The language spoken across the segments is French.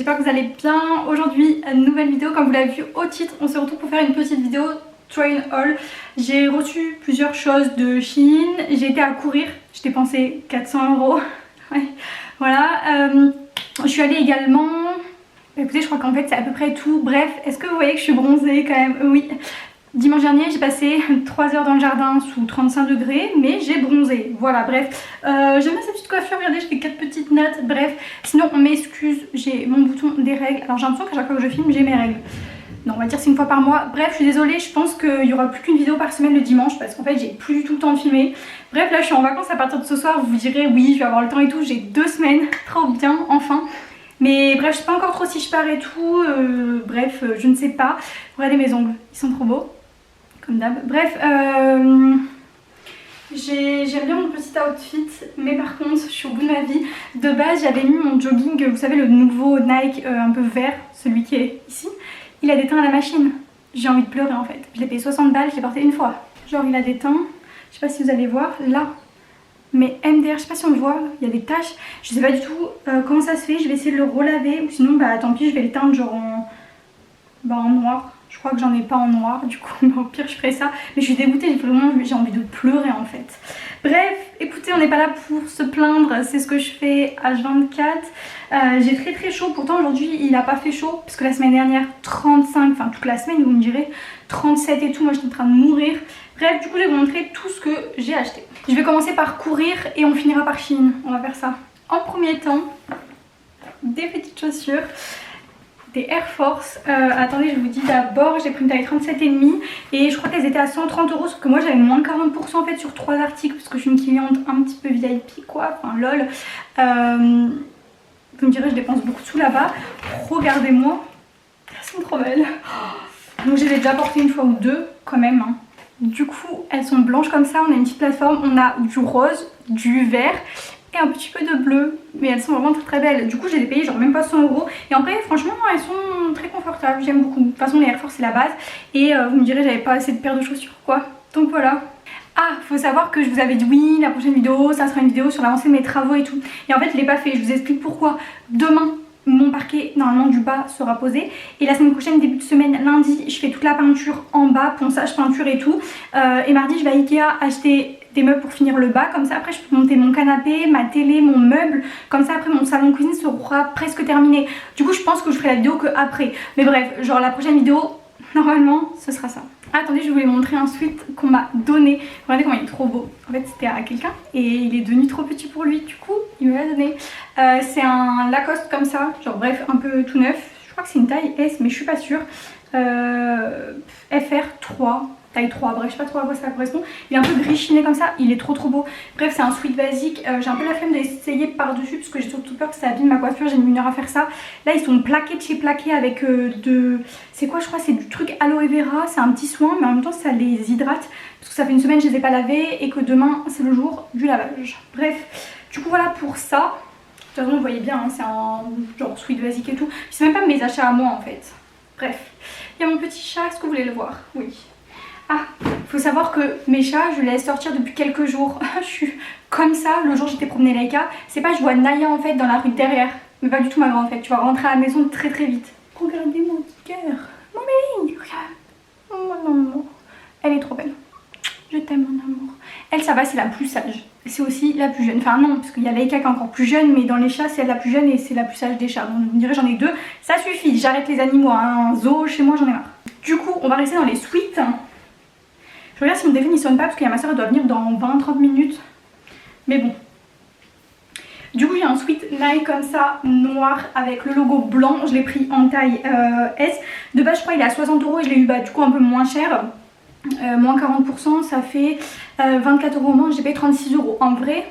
j'espère que vous allez bien. Aujourd'hui, nouvelle vidéo, comme vous l'avez vu au titre, on se retrouve pour faire une petite vidéo try and haul. J'ai reçu plusieurs choses de Shein, j'ai été à courir, j'ai dépensé 400 €. Ouais. Voilà, je suis allée également... Écoutez, je crois qu'en fait c'est à peu près tout. Bref, est-ce que vous voyez que je suis bronzée quand même? Oui. Dimanche dernier, j'ai passé 3 heures dans le jardin sous 35 degrés, mais j'ai bronzé. Voilà, bref. J'aime bien cette petite coiffure, regardez, je fais 4 petites nattes. Bref, sinon on m'excuse, j'ai mon bouton des règles. Alors j'ai l'impression qu'à chaque fois que je filme, j'ai mes règles. Non, on va dire c'est une fois par mois. Bref, je suis désolée, je pense qu'il y aura plus qu'une vidéo par semaine le dimanche parce qu'en fait j'ai plus du tout le temps de filmer. Bref, là je suis en vacances à partir de ce soir, vous vous direz oui, je vais avoir le temps et tout. J'ai 2 semaines, trop bien, enfin. Mais bref, je sais pas encore trop si je pars et tout. Bref, je ne sais pas. Regardez mes ongles, ils sont trop beaux. Comme d'hab. Bref, j'aime bien mon petit outfit, mais par contre, je suis au bout de ma vie. De base, j'avais mis mon jogging, vous savez, le nouveau Nike un peu vert, celui qui est ici. Il a déteint à la machine. J'ai envie de pleurer en fait. Je l'ai payé 60 balles, je l'ai porté une fois. Genre, il a déteint. Je sais pas si vous allez voir, là. Mais MDR, je sais pas si on le voit, il y a des taches. Je sais pas du tout comment ça se fait. Je vais essayer de le relaver. Ou sinon, bah tant pis, je vais l'éteindre genre en noir. Je crois que j'en ai pas en noir, du coup au pire je ferai ça. Mais je suis dégoûtée, vraiment j'ai envie de pleurer en fait. Bref, écoutez, on n'est pas là pour se plaindre, c'est ce que je fais H24. J'ai très chaud, pourtant aujourd'hui il n'a pas fait chaud. Parce que la semaine dernière 35, enfin toute la semaine vous me direz, 37 et tout, moi j'étais en train de mourir. Bref, du coup je vais vous montrer tout ce que j'ai acheté. Je vais commencer par courir et on finira par Shein, on va faire ça. En premier temps, des petites chaussures. Des Air Force, attendez je vous dis d'abord, j'ai pris une taille 37,5 et je crois qu'elles étaient à 130 €, sauf que moi j'avais moins de 40% en fait sur 3 articles parce que je suis une cliente un petit peu VIP quoi, enfin lol. Vous me direz je dépense beaucoup de sous là-bas, regardez-moi, elles sont trop belles. Donc je les ai déjà portées une fois ou deux quand même hein. Du coup elles sont blanches comme ça, on a une petite plateforme, on a du rose, du vert et un petit peu de bleu, mais elles sont vraiment très belles. Du coup je les ai payées genre même pas 100 €. Et en vrai franchement elles sont très confortables, j'aime beaucoup. De toute façon les Air Force c'est la base. Et vous me direz j'avais pas assez de paires de chaussures quoi. Donc voilà. Ah, faut savoir que je vous avais dit oui, la prochaine vidéo ça sera une vidéo sur l'avancée de mes travaux et tout. Et en fait je l'ai pas fait, je vous explique pourquoi. Demain mon parquet normalement du bas sera posé et la semaine prochaine, début de semaine, lundi, je fais toute la peinture en bas, ponçage, peinture et tout. Et mardi je vais à Ikea acheter des meubles pour finir le bas, comme ça après je peux monter mon canapé, ma télé, mon meuble, comme ça après mon salon cuisine sera presque terminé. Du coup je pense que je ferai la vidéo que après. Mais bref, genre la prochaine vidéo, normalement ce sera ça. Ah, attendez, je voulais montrer un sweat qu'on m'a donné. Regardez comment il est trop beau. En fait c'était à quelqu'un et il est devenu trop petit pour lui, du coup il me l'a donné. C'est un Lacoste comme ça, genre bref un peu tout neuf. Je crois que c'est une taille S mais je suis pas sûre. FR3, taille 3, bref je sais pas trop à quoi ça correspond. Il est un peu gris chiné comme ça, il est trop beau. Bref c'est un sweat basique, j'ai un peu la flemme d'essayer par dessus parce que j'ai surtout peur que ça abîme ma coiffure, j'ai mis 1 heure à faire ça. Là ils sont plaqués de chez plaqués avec c'est quoi, je crois c'est du truc aloe vera, c'est un petit soin mais en même temps ça les hydrate. Parce que ça fait une semaine que je les ai pas lavés et que demain c'est le jour du lavage. Bref, du coup voilà pour ça. De toute façon vous voyez bien hein, c'est un genre sweat basique et tout. C'est même pas mes achats à moi en fait. Bref, il y a mon petit chat, est-ce que vous voulez le voir? Oui. Ah, faut savoir que mes chats, je les laisse sortir depuis quelques jours. Je suis comme ça, le jour j'étais promener Laika. C'est pas, je vois Naya en fait dans la rue de derrière. Mais pas du tout ma grande en fait, tu vas rentrer à la maison très vite. Regardez mon petit cœur. Mon bébé, regarde. Oh mon amour. Elle est trop belle. Je t'aime mon amour. Elle ça va, c'est la plus sage. C'est aussi la plus jeune. Enfin non, parce qu'il y a Laika qui est encore plus jeune, mais dans les chats c'est elle la plus jeune et c'est la plus sage des chats. Donc vous me direz j'en ai 2, ça suffit, j'arrête les animaux. Un zoo chez moi j'en ai marre. Du coup on va rester dans les suites. Je regarde si mon téléphone il sonne pas parce qu'il y a ma soeur, elle doit venir dans 20-30 minutes. Mais bon. Du coup j'ai un sweat Nike comme ça, noir, avec le logo blanc. Je l'ai pris en taille S. De base je crois il est à 60 € et je l'ai eu du coup un peu moins cher. Moins 40%, ça fait 24 € au moins, j'ai payé 36 €. En vrai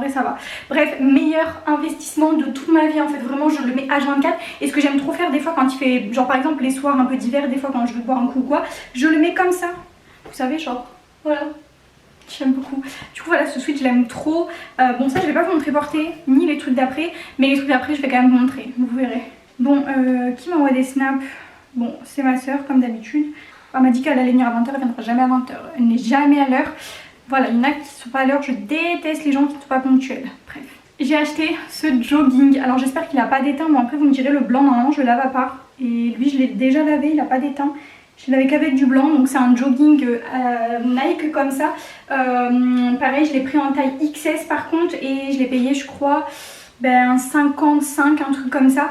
ça va. Bref, meilleur investissement de toute ma vie en fait, vraiment je le mets H24. Et ce que j'aime trop faire des fois quand il fait, genre par exemple les soirs un peu d'hiver, des fois quand je veux boire un coup ou quoi, je le mets comme ça. Vous savez genre, voilà. J'aime beaucoup. Du coup voilà, ce sweat je l'aime trop. Bon ça je vais pas vous montrer porter, ni les trucs d'après. Mais les trucs d'après je vais quand même vous montrer, vous verrez. Bon, qui m'envoie des snaps? Bon, c'est ma soeur comme d'habitude. Elle m'a dit qu'elle allait venir à 20 h, elle viendra jamais à 20 h. Elle n'est jamais à l'heure. Voilà, il y en a qui ne sont pas à l'heure. Je déteste les gens qui ne sont pas ponctuels. Bref. J'ai acheté ce jogging, alors j'espère qu'il n'a pas d'étain, bon après vous me direz le blanc normalement je le lave à part. Et lui je l'ai déjà lavé, il n'a pas d'étain. Je l'avais qu'avec du blanc, donc c'est un jogging Nike comme ça. Pareil, je l'ai pris en taille XS par contre et je l'ai payé je crois 55, un truc comme ça.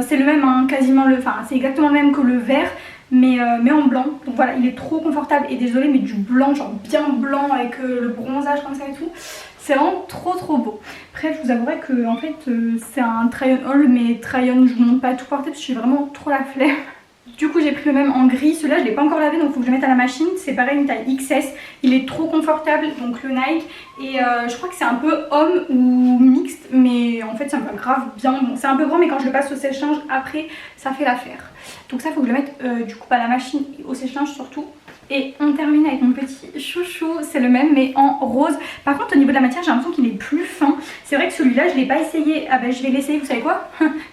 C'est le même, hein, quasiment c'est exactement le même que le vert. Mais en blanc, donc voilà, il est trop confortable. Et désolé mais du blanc, genre bien blanc avec le bronzage comme ça et tout, c'est vraiment trop beau. Bref, je vous avouerai que en fait c'est un try on haul, mais try on je ne monte pas à tout porter parce que j'ai vraiment trop la flemme. Du coup j'ai pris le même en gris, celui-là je l'ai pas encore lavé donc il faut que je le mette à la machine. C'est pareil, une taille XS, il est trop confortable, donc le Nike. Et je crois que c'est un peu homme ou mixte, mais en fait ça me va grave bien. Bon, c'est un peu grand mais quand je le passe au sèche-linge après ça fait l'affaire. Donc ça faut que je le mette du coup à la machine, au sèche-linge surtout. Et on termine avec mon petit chouchou, c'est le même mais en rose. Par contre au niveau de la matière j'ai l'impression qu'il est plus fin. C'est vrai que celui-là je l'ai pas essayé. Ah bah je vais l'essayer, vous savez quoi?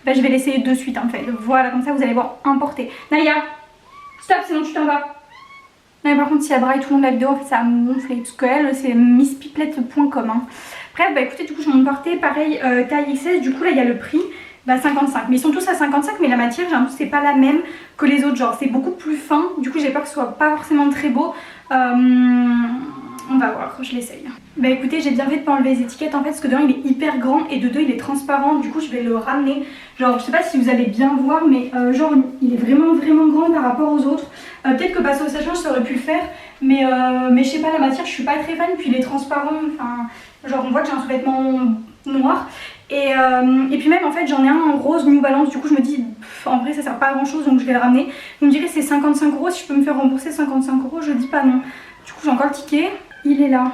Je vais l'essayer de suite en fait. Voilà, comme ça vous allez voir importer. Naya, stop sinon tu t'en vas. Non mais par contre si elle braille tout le long de la vidéo en fait ça a gonflé. Parce qu'elle c'est misspipelette.com hein. Bref bah écoutez du coup je m'en portais pareil taille XS. Du coup là il y a le prix. 55, mais ils sont tous à 55 mais la matière j'ai l'impression que c'est pas la même que les autres, genre c'est beaucoup plus fin, du coup j'ai peur que ce soit pas forcément très beau. On va voir, je l'essaye. Bah écoutez j'ai bien fait de pas enlever les étiquettes en fait parce que de 1 il est hyper grand et de 2 il est transparent, du coup je vais le ramener. Genre je sais pas si vous allez bien voir mais genre il est vraiment grand par rapport aux autres. Peut-être que passer au sèche-linge ça aurait pu le faire mais je sais pas, la matière je suis pas très fan, puis il est transparent, enfin genre on voit que j'ai un sous-vêtement noir. Et puis même en fait j'en ai un en rose New Balance, du coup je me dis en vrai ça sert pas à grand chose donc je vais le ramener. Vous me direz c'est 55 €, si je peux me faire rembourser 55 €, je dis pas non. Du coup j'ai encore le ticket, il est là.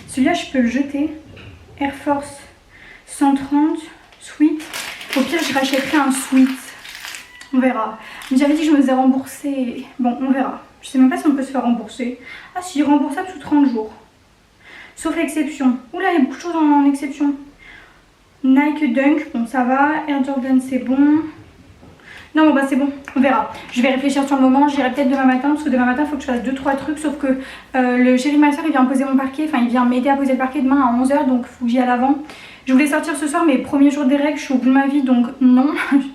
Celui-là je peux le jeter. Air Force 130 Sweet. Au pire je rachèterai un Sweet. On verra. J'avais dit que je me faisais rembourser. Bon on verra. Je sais même pas si on peut se faire rembourser. Ah si, remboursable sous 30 jours. Sauf exception. Oula il y a beaucoup de choses en exception. Nike Dunk, bon ça va. Air Jordan c'est bon. Non bon bah c'est bon, on verra. Je vais réfléchir sur le moment, j'irai peut-être demain matin parce que demain matin il faut que je fasse 2-3 trucs. Sauf que le chéri de ma soeur il vient poser mon parquet, enfin il vient m'aider à poser le parquet demain à 11 h, donc il faut que j'y aille avant. Je voulais sortir ce soir mais premier jour des règles, je suis au bout de ma vie donc non.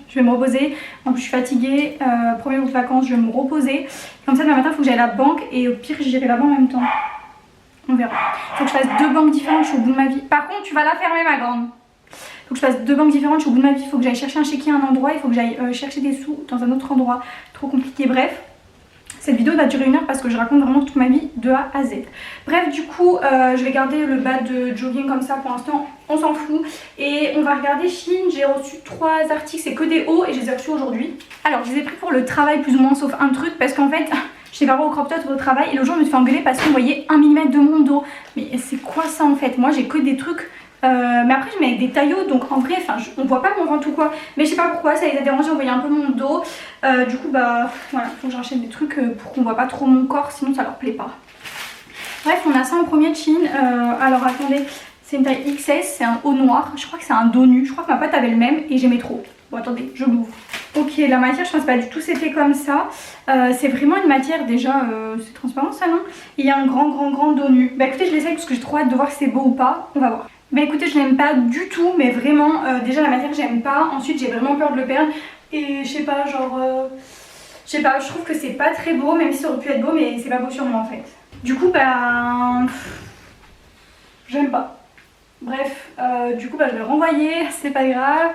Je vais me reposer, en plus je suis fatiguée, premier jour de vacances je vais me reposer. Comme ça demain matin il faut que j'aille à la banque et au pire j'irai là-bas en même temps. On verra. Il faut que je fasse 2 banques différentes, je suis au bout de ma vie. Par contre tu vas la fermer ma grande. Il faut que je fasse 2 banques différentes, je suis au bout de ma vie, il faut que j'aille chercher un chéquier à un endroit, il faut que j'aille chercher des sous dans un autre endroit, trop compliqué, bref. Cette vidéo va durer 1 heure parce que je raconte vraiment toute ma vie de A à Z. Bref du coup je vais garder le bas de jogging comme ça pour l'instant, on s'en fout. Et on va regarder Shein, j'ai reçu 3 articles, c'est que des hauts et je les ai reçus aujourd'hui. Alors je les ai pris pour le travail plus ou moins sauf un truc parce qu'en fait... Je sais pas voir au crop top au travail et le jour je me suis fait engueuler parce qu'on voyait 1 mm de mon dos. Mais c'est quoi ça en fait? Moi j'ai que des trucs... mais après je mets avec des taillots donc en vrai on voit pas mon ventre ou quoi. Mais je sais pas pourquoi ça les a dérangés, on voyait un peu mon dos. Du coup bah voilà, faut que j'enchaîne des trucs pour qu'on voit pas trop mon corps sinon ça leur plaît pas. Bref on a ça en premier de Shein. Alors attendez, c'est une taille XS, c'est un haut noir. Je crois que c'est un dos nu, je crois que ma pote avait le même et j'aimais trop. Bon attendez, je l'ouvre. Ok, la matière je pense pas du tout c'était comme ça. C'est vraiment une matière déjà, c'est transparent ça non? Et il y a un grand dos nu. Bah écoutez je l'essaye parce que j'ai trop hâte de voir si c'est beau ou pas, on va voir. Bah écoutez je l'aime pas du tout mais vraiment déjà la matière j'aime pas. Ensuite j'ai vraiment peur de le perdre et je sais pas genre... je sais pas, je trouve que c'est pas très beau même si ça aurait pu être beau mais c'est pas beau sur moi en fait. Du coup bah... j'aime pas. Bref, du coup bah, je vais le renvoyer, c'est pas grave.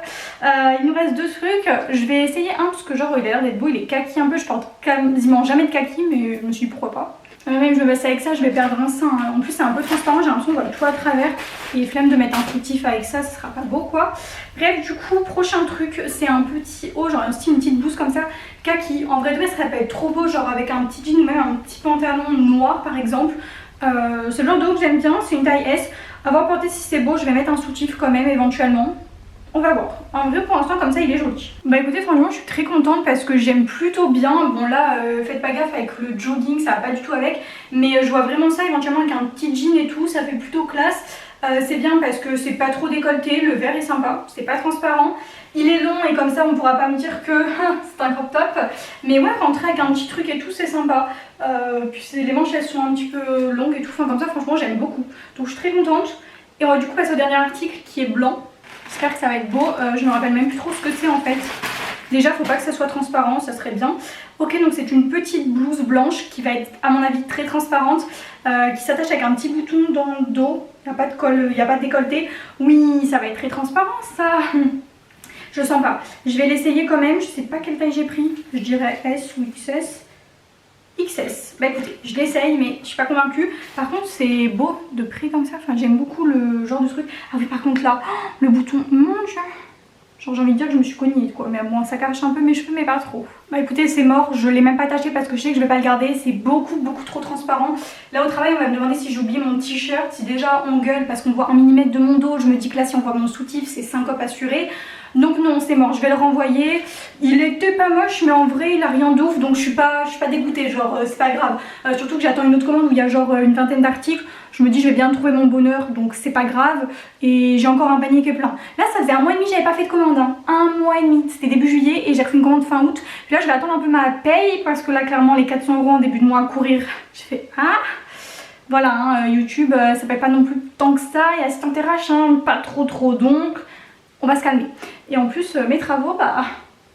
Il nous reste 2 trucs. Je vais essayer un parce que genre il a l'air d'être beau, il est kaki un peu. Je porte quasiment jamais de kaki mais je me suis dit pourquoi pas. Même je me baisse avec ça, je vais perdre un sein. En plus c'est un peu transparent, j'ai l'impression qu'on voit tout à travers. Et flemme de mettre un fautif avec ça, ce sera pas beau quoi. Bref du coup prochain truc c'est un petit haut, genre une petite blouse comme ça, kaki. En vrai de vrai ça peut être trop beau, genre avec un petit jean ou même un petit pantalon noir par exemple. C'est le genre de haut que j'aime bien, c'est une taille S. À voir porter si c'est beau, je vais mettre un soutif quand même éventuellement. On va voir. En vrai pour l'instant comme ça il est joli. Bah écoutez franchement je suis très contente parce que j'aime plutôt bien. Bon là faites pas gaffe avec le jogging, ça va pas du tout avec. Mais je vois vraiment ça éventuellement avec un petit jean et tout, ça fait plutôt classe. C'est bien parce que c'est pas trop décolleté, le vert est sympa, c'est pas transparent. Il est long et comme ça on pourra pas me dire que c'est un crop top. Mais ouais rentrer avec un petit truc et tout c'est sympa. Puis les manches elles sont un petit peu longues et tout, enfin comme ça franchement j'aime beaucoup. Donc je suis très contente. Et on va du coup passer au dernier article qui est blanc. J'espère que ça va être beau. Je me rappelle même plus trop ce que c'est en fait. Déjà, faut pas que ça soit transparent, ça serait bien. Ok, donc c'est une petite blouse blanche qui va être à mon avis très transparente, qui s'attache avec un petit bouton dans le dos. Il n'y a pas de col, il n'y a pas de décolleté. Oui, ça va être très transparent ça. Je sens pas. Je vais l'essayer quand même. Je sais pas quelle taille j'ai pris. Je dirais S ou XS. XS. Bah écoutez, je l'essaye mais je suis pas convaincue. Par contre c'est beau de près comme ça. Enfin j'aime beaucoup le genre de truc. Ah oui par contre là, le bouton, mon dieu. Genre j'ai envie de dire que je me suis cognée quoi. Mais bon ça cache un peu mes cheveux mais pas trop. Bah écoutez c'est mort. Je l'ai même pas attaché parce que je sais que je vais pas le garder. C'est beaucoup trop transparent. Là au travail on va me demander si j'ai oublié mon t-shirt. Si déjà on gueule parce qu'on voit 1 mm de mon dos. Je me dis que là si on voit mon soutif c'est syncope assurée. Donc non c'est mort, je vais le renvoyer. Il était pas moche mais en vrai il a rien d'ouf donc je suis pas dégoûtée, genre c'est pas grave. Surtout que j'attends une autre commande où il y a genre une vingtaine d'articles. Je me dis je vais bien trouver mon bonheur donc c'est pas grave. Et j'ai encore un panier qui est plein. Là ça faisait 1 mois et demi que j'avais pas fait de commande hein. 1 mois et demi, c'était début juillet et j'ai refait une commande fin août. Puis là je vais attendre un peu ma paye parce que là clairement les 400 € en début de mois à courir. Je fais ah. Voilà hein, YouTube ça paye pas non plus tant que ça. Et assistant RH hein, pas trop donc on va se calmer. Et en plus mes travaux, bah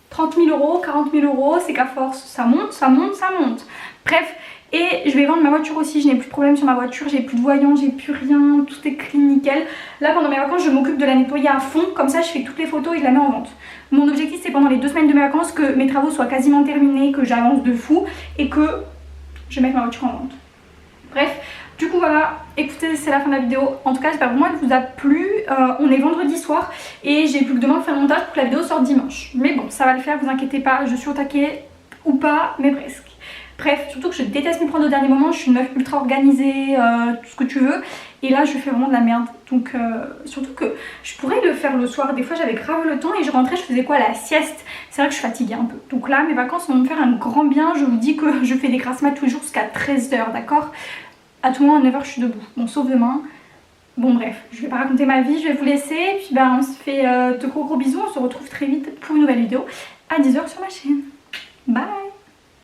30 000 €, 40 000 €, c'est qu'à force ça monte. Bref, et je vais vendre ma voiture aussi, je n'ai plus de problème sur ma voiture, j'ai plus de voyants, j'ai plus rien, tout est clean nickel. Là pendant mes vacances je m'occupe de la nettoyer à fond, comme ça je fais toutes les photos et je la mets en vente. Mon objectif c'est pendant les 2 semaines de mes vacances que mes travaux soient quasiment terminés, que j'avance de fou et que je mette ma voiture en vente. Bref. Du coup voilà, écoutez c'est la fin de la vidéo. En tout cas j'espère vraiment qu'elle vous a plu. On est vendredi soir et j'ai plus que demain de faire le montage pour que la vidéo sorte dimanche. Mais bon ça va le faire, vous inquiétez pas, je suis au taquet ou pas mais presque. Bref, surtout que je déteste me prendre au dernier moment, je suis une meuf ultra organisée, tout ce que tu veux. Et là je fais vraiment de la merde. Donc surtout que je pourrais le faire le soir. Des fois j'avais grave le temps et je rentrais, je faisais quoi, la sieste. C'est vrai que je suis fatiguée un peu. Donc là mes vacances vont me faire un grand bien. Je vous dis que je fais des grasses mat tous les jours jusqu'à 13 h, d'accord? À tout moment à 9 h je suis debout, bon sauf demain. Bon bref, je vais pas raconter ma vie, je vais vous laisser. Puis ben on se fait de gros bisous, on se retrouve très vite pour une nouvelle vidéo à 10 h sur ma chaîne. Bye.